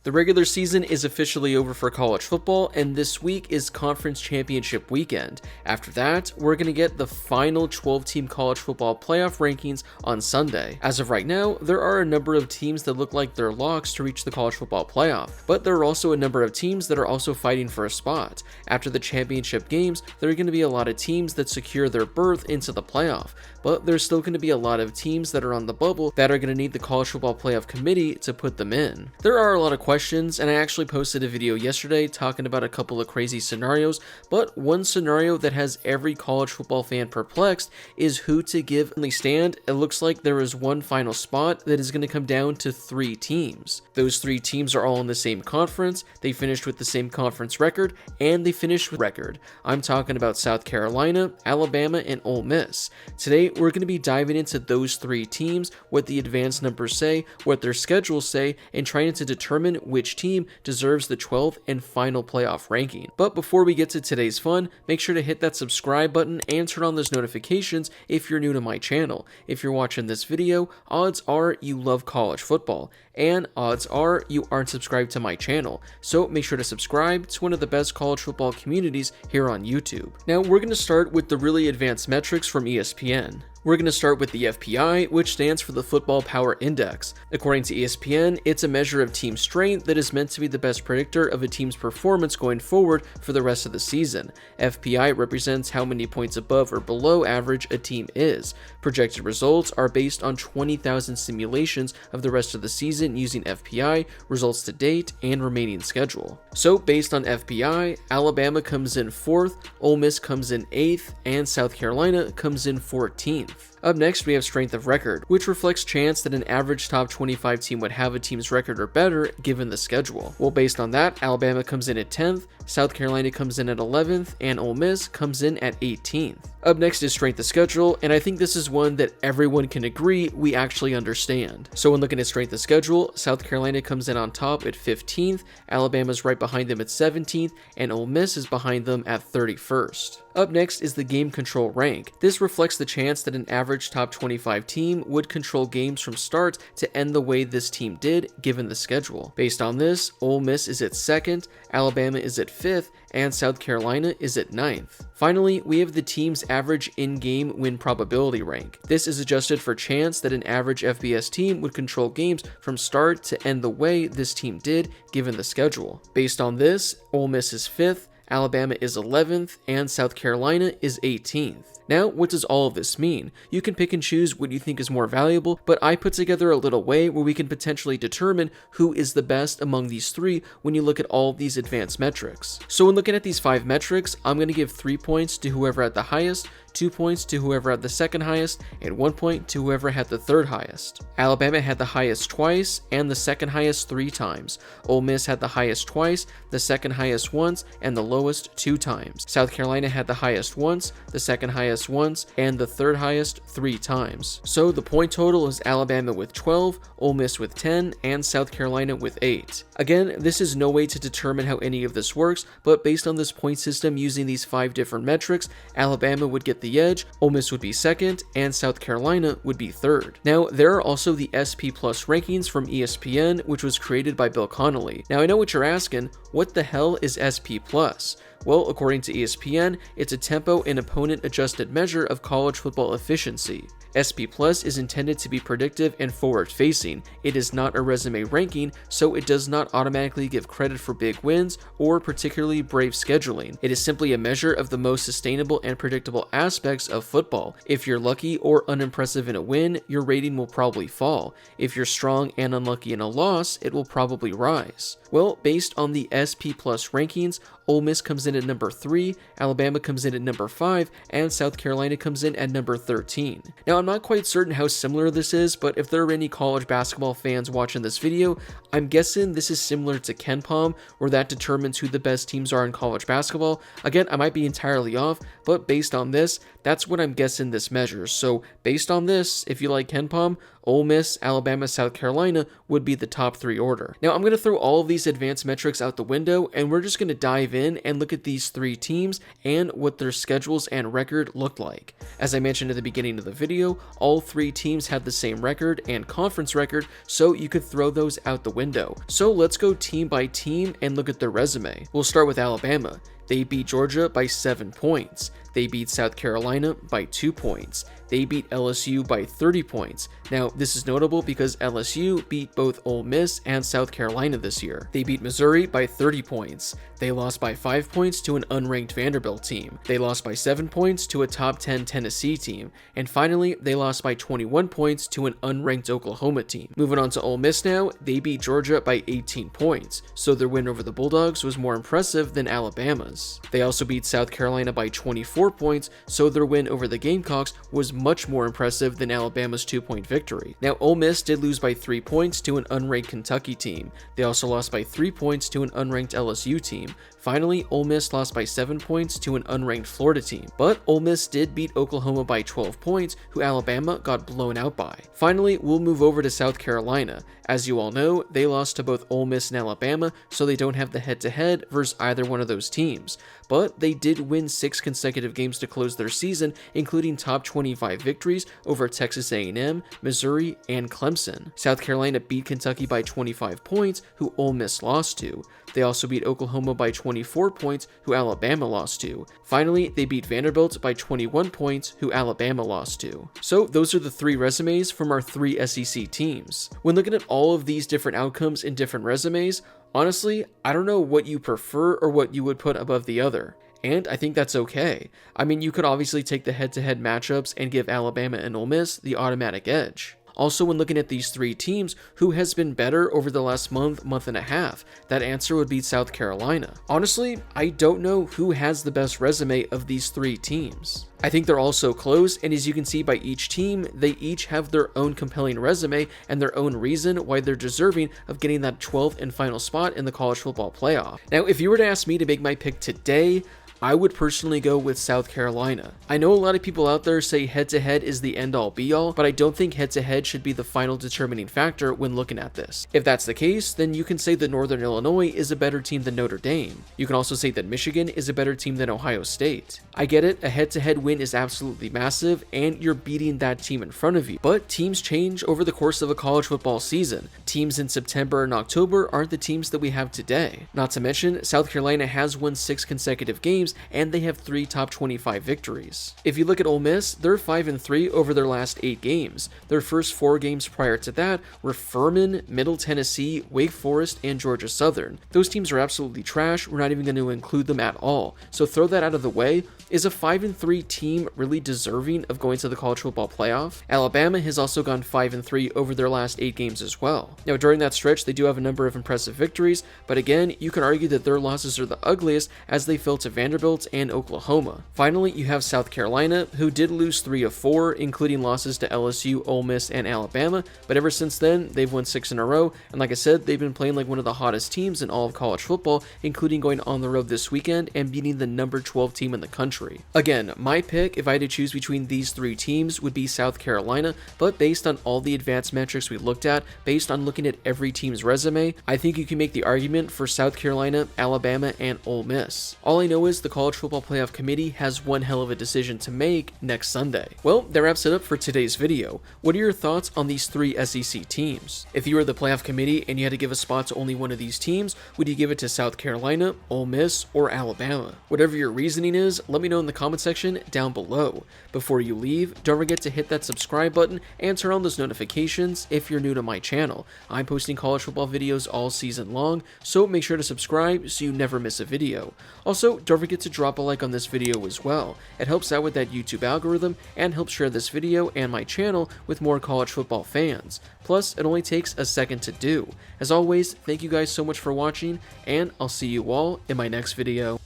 The regular season is officially over for college football, and this week is conference championship weekend. After that, we're going to get the final 12-team college football playoff rankings on Sunday. As of right now, there are a number of teams that look like they're locks to reach the college football playoff, but there are also a number of teams that are also fighting for a spot. After the championship games, there are going to be a lot of teams that secure their berth into the playoff, but there's still going to be a lot of teams that are on the bubble that are going to need the college football playoff committee to put them in. There are a lot of questions, and I actually posted a video yesterday talking about a couple of crazy scenarios, but one scenario that has every college football fan perplexed is who to give the stand. It looks like there is one final spot that is going to come down to 3 teams. Those 3 teams are all in the same conference, they finished with the same conference record, and they finished with record. I'm talking about South Carolina, Alabama, and Ole Miss. Today, we're going to be diving into those 3 teams, what the advanced numbers say, what their schedules say, and trying to determine which team deserves the 12th and final playoff ranking. But before we get to today's fun, make sure to hit that subscribe button and turn on those notifications if you're new to my channel. If you're watching this video, odds are you love college football, and odds are you aren't subscribed to my channel, so make sure to subscribe to one of the best college football communities here on YouTube. Now we're going to start with the really advanced metrics from ESPN. We're going to start with the FPI, which stands for the Football Power Index. According to ESPN, it's a measure of team strength that is meant to be the best predictor of a team's performance going forward for the rest of the season. FPI represents how many points above or below average a team is. Projected results are based on 20,000 simulations of the rest of the season using FPI, results to date, and remaining schedule. So based on FPI, Alabama comes in 4th, Ole Miss comes in 8th, and South Carolina comes in 14th. Up next, we have strength of record, which reflects chance that an average top 25 team would have a team's record or better given the schedule. Well, based on that, Alabama comes in at 10th, South Carolina comes in at 11th, and Ole Miss comes in at 18th. Up next is strength of schedule, and I think this is one that everyone can agree we actually understand. So when looking at strength of schedule, South Carolina comes in on top at 15th, Alabama's right behind them at 17th, and Ole Miss is behind them at 31st. Up next is the game control rank. This reflects the chance that an average top 25 team would control games from start to end the way this team did given the schedule. Based on this, Ole Miss is at 2nd, Alabama is at 5th, and South Carolina is at 9th. Finally, we have the team's average in-game win probability rank. This is adjusted for chance that an average FBS team would control games from start to end the way this team did given the schedule. Based on this, Ole Miss is 5th, Alabama is 11th, and South Carolina is 18th. Now, what does all of this mean? You can pick and choose what you think is more valuable, but I put together a little way where we can potentially determine who is the best among these 3 when you look at all of these advanced metrics. So when looking at these 5 metrics, I'm going to give 3 points to whoever had the highest, 2 points to whoever had the second highest, and 1 point to whoever had the third highest. Alabama had the highest twice, and the second highest 3 times. Ole Miss had the highest twice, the second highest once, and the lowest 2 times. South Carolina had the highest once, the second highest once, and the third highest 3 times. So the point total is Alabama with 12, Ole Miss with 10, and South Carolina with 8. Again, this is no way to determine how any of this works, but based on this point system using these 5 different metrics, Alabama would get the edge, Ole Miss would be 2nd, and South Carolina would be 3rd. Now, there are also the SP Plus rankings from ESPN, which was created by Bill Connolly. Now, I know what you're asking, what the hell is SP Plus? Well, according to ESPN, it's a tempo and opponent adjusted measure of college football efficiency. SP Plus is intended to be predictive and forward-facing. It is not a resume ranking, so it does not automatically give credit for big wins or particularly brave scheduling. It is simply a measure of the most sustainable and predictable aspects of football. If you're lucky or unimpressive in a win, your rating will probably fall. If you're strong and unlucky in a loss, it will probably rise. Well, based on the SP Plus rankings, Ole Miss comes in at number 3, Alabama comes in at number 5, and South Carolina comes in at number 13. Now, I'm not quite certain how similar this is, but if there are any college basketball fans watching this video, I'm guessing this is similar to KenPom, where that determines who the best teams are in college basketball. Again, I might be entirely off, but based on this, that's what I'm guessing this measures. So based on this, if you like KenPom, Ole Miss, Alabama, South Carolina would be the top 3 order. Now, I'm going to throw all of these advanced metrics out the window, and we're just going to dive in and look at these 3 teams and what their schedules and record looked like. As I mentioned at the beginning of the video, scenario, all three teams had the same record and conference record, so you could throw those out the window. So let's go team by team and look at their resume. We'll start with Alabama. They beat Georgia by 7 points. They beat South Carolina by 2 points. They beat LSU by 30 points. Now, this is notable because LSU beat both Ole Miss and South Carolina this year. They beat Missouri by 30 points. They lost by 5 points to an unranked Vanderbilt team. They lost by 7 points to a top 10 Tennessee team. And finally, they lost by 21 points to an unranked Oklahoma team. Moving on to Ole Miss now, they beat Georgia by 18 points, so their win over the Bulldogs was more impressive than Alabama's. They also beat South Carolina by 24 points, so their win over the Gamecocks was much more impressive than Alabama's 2-point victory. Now, Ole Miss did lose by 3 points to an unranked Kentucky team. They also lost by 3 points to an unranked LSU team. Finally, Ole Miss lost by 7 points to an unranked Florida team. But Ole Miss did beat Oklahoma by 12 points, who Alabama got blown out by. Finally, we'll move over to South Carolina. As you all know, they lost to both Ole Miss and Alabama, so they don't have the head-to-head versus either one of those teams. But they did win 6 consecutive games to close their season, including top 25 victories over Texas A&M, Missouri, and Clemson. South Carolina beat Kentucky by 25 points, who Ole Miss lost to. They also beat Oklahoma by 24 points, who Alabama lost to. Finally, they beat Vanderbilt by 21 points, who Alabama lost to. So those are the 3 resumes from our 3 SEC teams. When looking at all of these different outcomes in different resumes, honestly, I don't know what you prefer or what you would put above the other. And I think that's okay. I mean, you could obviously take the head-to-head matchups and give Alabama and Ole Miss the automatic edge. Also, when looking at these 3 teams, who has been better over the last month and a half? That answer would be South Carolina. Honestly, I don't know who has the best resume of these 3 teams. I think they're all so close, and as you can see by each team, they each have their own compelling resume and their own reason why they're deserving of getting that 12th and final spot in the college football playoff. Now, if you were to ask me to make my pick today, I would personally go with South Carolina. I know a lot of people out there say head-to-head is the end-all be-all, but I don't think head-to-head should be the final determining factor when looking at this. If that's the case, then you can say that Northern Illinois is a better team than Notre Dame. You can also say that Michigan is a better team than Ohio State. I get it, a head-to-head win is absolutely massive, and you're beating that team in front of you, but teams change over the course of a college football season. Teams in September and October aren't the teams that we have today. Not to mention, South Carolina has won 6 consecutive games, and they have 3 top 25 victories. If you look at Ole Miss, they're 5-3 over their last 8 games. Their first 4 games prior to that were Furman, Middle Tennessee, Wake Forest, and Georgia Southern. Those teams are absolutely trash. We're not even going to include them at all. So throw that out of the way. Is a 5-3 team really deserving of going to the college football playoff? Alabama has also gone 5-3 over their last 8 games as well. Now, during that stretch, they do have a number of impressive victories, but again, you can argue that their losses are the ugliest as they fell to Vanderbilt and Oklahoma. Finally, you have South Carolina, who did lose 3 of 4, including losses to LSU, Ole Miss, and Alabama, but ever since then, they've won 6 in a row, and like I said, they've been playing like one of the hottest teams in all of college football, including going on the road this weekend and beating the number 12 team in the country. Again, my pick, if I had to choose between these 3 teams, would be South Carolina, but based on all the advanced metrics we looked at, based on looking at every team's resume, I think you can make the argument for South Carolina, Alabama, and Ole Miss. All I know is the College Football Playoff Committee has one hell of a decision to make next Sunday. Well, that wraps it up for today's video. What are your thoughts on these 3 SEC teams? If you were the Playoff Committee and you had to give a spot to only one of these teams, would you give it to South Carolina, Ole Miss, or Alabama? Whatever your reasoning is, let me know in the comment section down below. Before you leave, don't forget to hit that subscribe button and turn on those notifications if you're new to my channel. I'm posting college football videos all season long, so make sure to subscribe so you never miss a video. Also, don't forget to drop a like on this video as well. It helps out with that YouTube algorithm and helps share this video and my channel with more college football fans. Plus, it only takes a second to do. As always, thank you guys so much for watching, and I'll see you all in my next video.